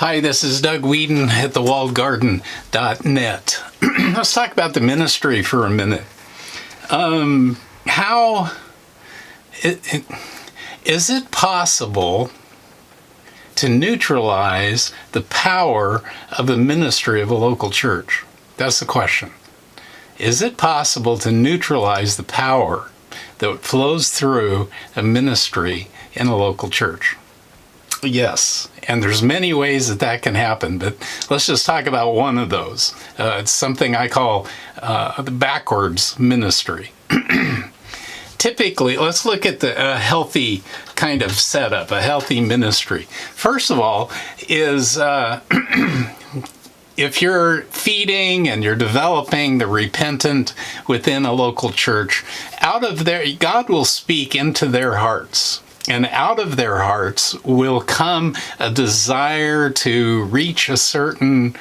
Hi, this is Doug Whedon at thewalledgarden.net. Let's talk about the ministry for a minute. Is it possible to neutralize the power of the ministry of a local church? That's the question. Is it possible to neutralize the power that flows through a ministry in a local church? Yes, and there's many ways that can happen, but let's just talk about one of those. It's something I call the backwards ministry. Typically, let's look at the healthy kind of setup, a healthy ministry. First of all, is if you're feeding and you're developing the repentant within a local church, out of there, God will speak into their hearts. And out of their hearts will come a desire to reach a certain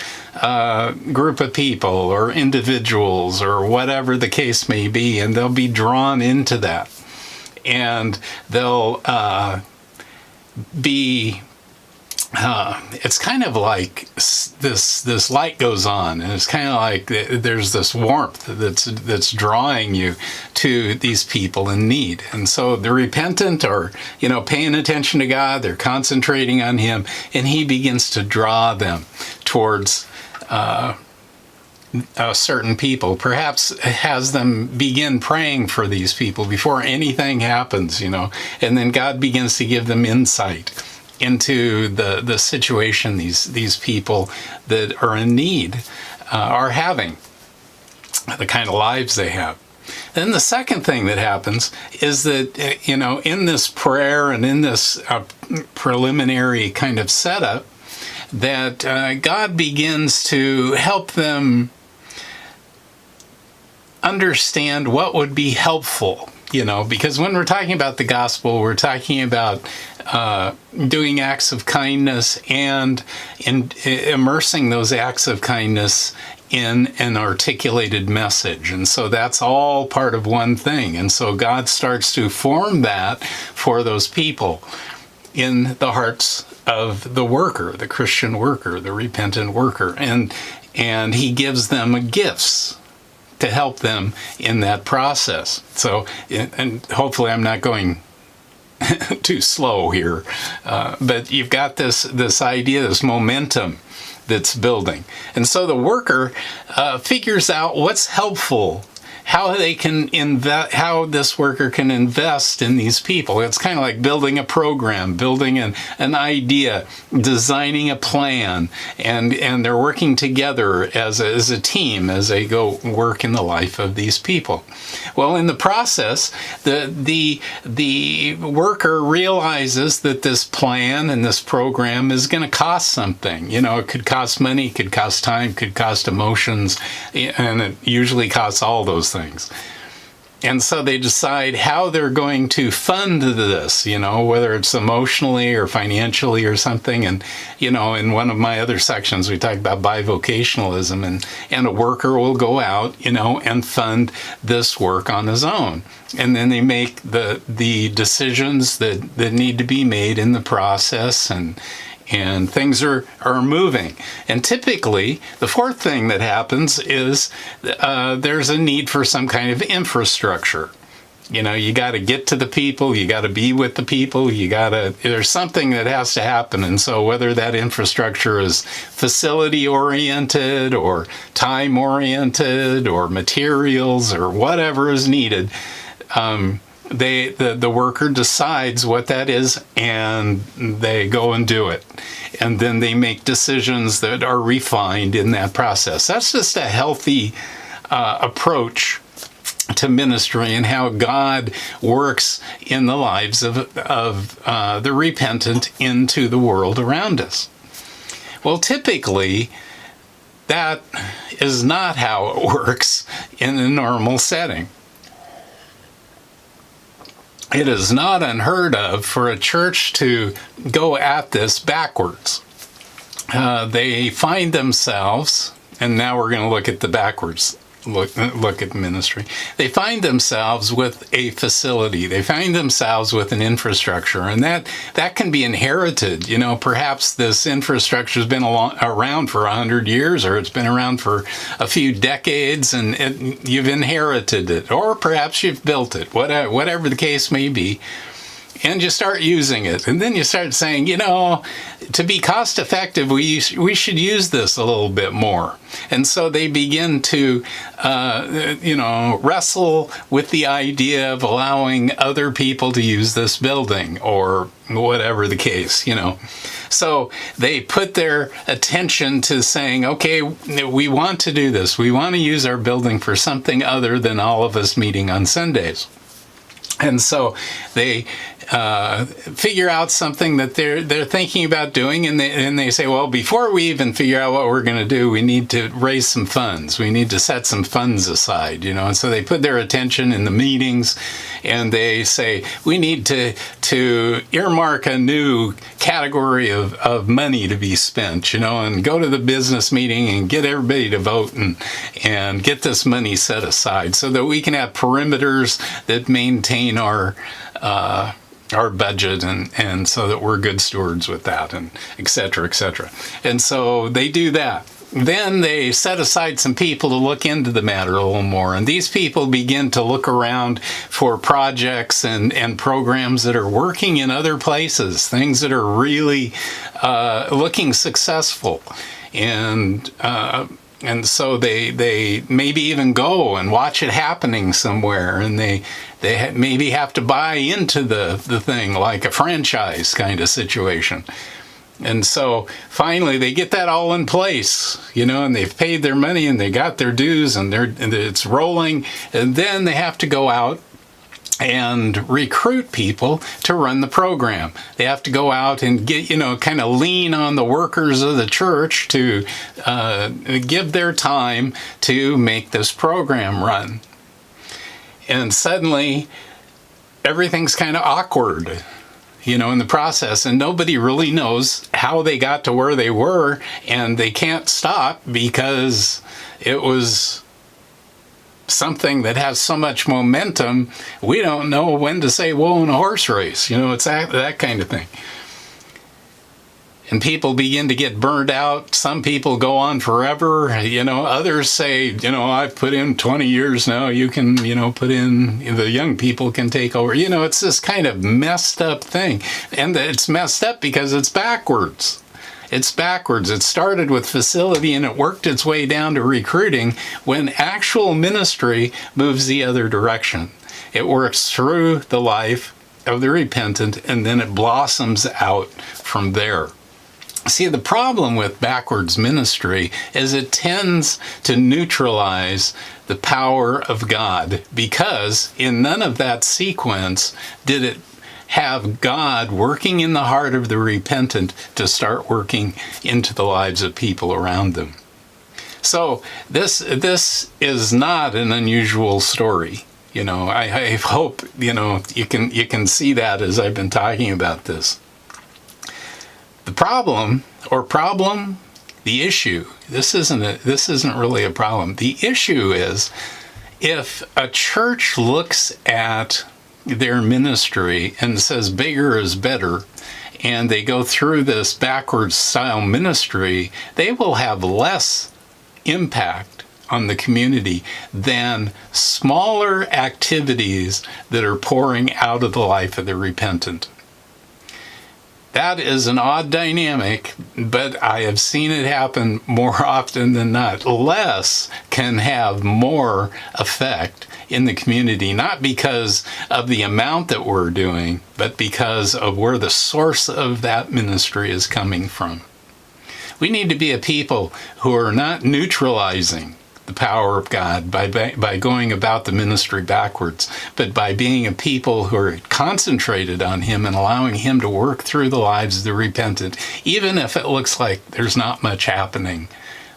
group of people or individuals or whatever the case may be, and they'll be drawn into that. And they'll be... it's kind of like this light goes on, and it's kind of like there's this warmth that's drawing you to these people in need. And so the repentant are, paying attention to God, they're concentrating on Him, and He begins to draw them towards certain people. Perhaps has them begin praying for these people before anything happens, and then God begins to give them insight into the situation these people that are in need are having, the kind of lives they have. Then the second thing that happens is that, in this prayer and in this preliminary kind of setup, that God begins to help them understand what would be helpful. Because when we're talking about the gospel, we're talking about doing acts of kindness and immersing those acts of kindness in an articulated message. And so that's all part of one thing. And so God starts to form that for those people in the hearts of the worker, the Christian worker, the repentant worker. And He gives them gifts to help them in that process. So, and hopefully I'm not going too slow here, but you've got this idea, this momentum that's building. And so the worker figures out what's helpful, how this worker can invest in these people. It's kind of like building a program, building an idea, designing a plan, and they're working together as a team as they go work in the life of these people. Well, in the process, the worker realizes that this plan and this program is going to cost something. It could cost money, it could cost time, could cost emotions, and it usually costs all those things. And so they decide how they're going to fund this, whether it's emotionally or financially or something. And, in one of my other sections, we talk about bivocationalism, and a worker will go out, and fund this work on his own. And then they make the decisions that need to be made in the process, and things are moving. And typically, the fourth thing that happens is there's a need for some kind of infrastructure. You got to get to the people, you got to be with the people, there's something that has to happen. And so whether that infrastructure is facility-oriented or time-oriented or materials or whatever is needed, the worker decides what that is, and they go and do it. And then they make decisions that are refined in that process. That's just a healthy approach to ministry and how God works in the lives of the repentant into the world around us. Well, typically, that is not how it works in a normal setting. It is not unheard of for a church to go at this backwards. They find themselves, and now we're going to look at the backwards look at ministry. They find themselves with a facility. They find themselves with an infrastructure, and that can be inherited. Perhaps this infrastructure has been around for 100 years, or it's been around for a few decades, and you've inherited it, or perhaps you've built it. Whatever the case may be. And you start using it, and then you start saying, to be cost effective, we should use this a little bit more. And so they begin to, wrestle with the idea of allowing other people to use this building, or whatever the case, So they put their attention to saying, okay, we want to do this. We want to use our building for something other than all of us meeting on Sundays. And so they figure out something that they're thinking about doing, and they say, well, before we even figure out what we're going to do, we need to raise some funds. We need to set some funds aside, And so they put their attention in the meetings, and they say, we need to earmark a new category of money to be spent, and go to the business meeting and get everybody to vote and get this money set aside so that we can have perimeters that maintain our budget, and so that we're good stewards with that, and et cetera, et cetera. And so they do that. Then they set aside some people to look into the matter a little more, and these people begin to look around for projects and programs that are working in other places, things that are really looking successful. And so they maybe even go and watch it happening somewhere, and they maybe have to buy into the thing, like a franchise kind of situation. And so finally they get that all in place, and they've paid their money and they got their dues, and it's rolling. And then they have to go out and recruit people to run the program. They have to go out and get, kind of lean on the workers of the church to give their time to make this program run. And suddenly everything's kind of awkward, in the process, and nobody really knows how they got to where they were, and they can't stop because it was something that has so much momentum. We don't know when to say whoa in a horse race. It's that kind of thing. And people begin to get burned out. Some people go on forever. Others say, I've put in 20 years now. You can, put in, the young people can take over. It's this kind of messed up thing. And it's messed up because it's backwards. It's backwards. It started with facility and it worked its way down to recruiting, when actual ministry moves the other direction. It works through the life of the repentant, and then it blossoms out from there. See, the problem with backwards ministry is it tends to neutralize the power of God, because in none of that sequence did it have God working in the heart of the repentant to start working into the lives of people around them. So this is not an unusual story. I hope you can see that as I've been talking about this. The issue, this isn't really a problem. The issue is, if a church looks at their ministry and says bigger is better, and they go through this backwards style ministry, they will have less impact on the community than smaller activities that are pouring out of the life of the repentant. That is an odd dynamic, but I have seen it happen more often than not. Less can have more effect in the community, not because of the amount that we're doing, but because of where the source of that ministry is coming from. We need to be a people who are not neutralizing the power of God by going about the ministry backwards, but by being a people who are concentrated on Him and allowing Him to work through the lives of the repentant. Even if it looks like there's not much happening,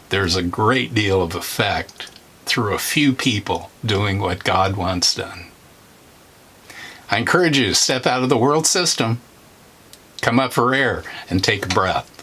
there's a great deal of effect through a few people doing what God wants done. I encourage you to step out of the world system, come up for air, and take a breath.